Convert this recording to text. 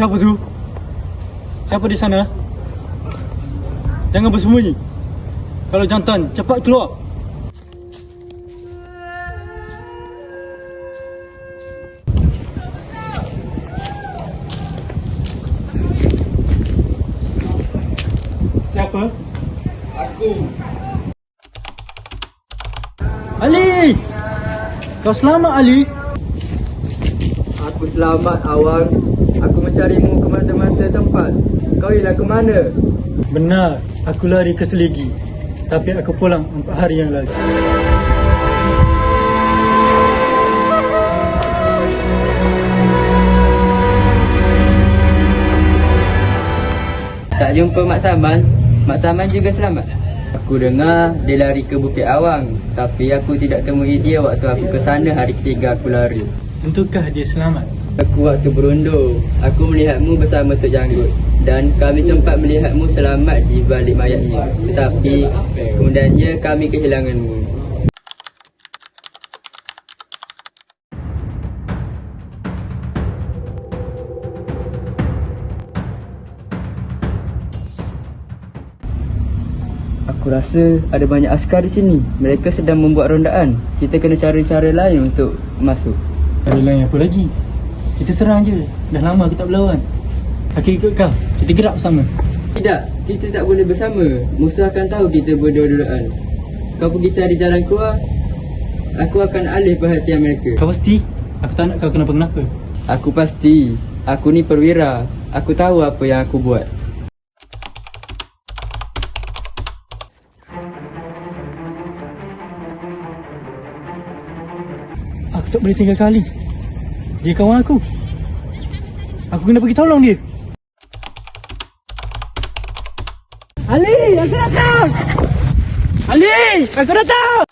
Siapa tu? Siapa di sana? Jangan bersembunyi. Kalau jantan, cepat keluar. Siapa? Aku. Ali! Kau selamat, Ali? Aku selamat, Awang. Aku mencarimu ke mana-mana tempat. Kau hilang ke mana? Benar, aku lari ke Seligi. Tapi aku pulang 4 hari yang lalu. Tak jumpa Mak Saman. Mak Saman juga selamat. Aku dengar dia lari ke Bukit Awang. Tapi aku tidak temui dia waktu aku ke sana hari ketiga aku lari. Tentukah dia selamat? Aku waktu berundur, aku melihatmu bersama Tok Janggut. Dan kami sempat melihatmu selamat di balik mayatnya. Tetapi kemudiannya kami kehilanganmu. Aku rasa ada banyak askar di sini. Mereka sedang membuat rondaan. Kita kena cari cara lain untuk masuk. Ada lain apa lagi? Kita serang je. Dah lama kita tak berlawan. Aku ikut kau. Kita gerak bersama. Tidak, kita tak boleh bersama. Musuh akan tahu kita berdua-duaan. Kau pergi cari jalan keluar. Aku akan alih perhatian mereka. Kau pasti? Aku tak nak kau kenapa-kenapa. Aku pasti. Aku ni perwira. Aku tahu apa yang aku buat. Aku tak boleh tinggalkan Ali. Dia kawan aku. Aku kena pergi tolong dia. Ali, aku datang! Ali, aku datang!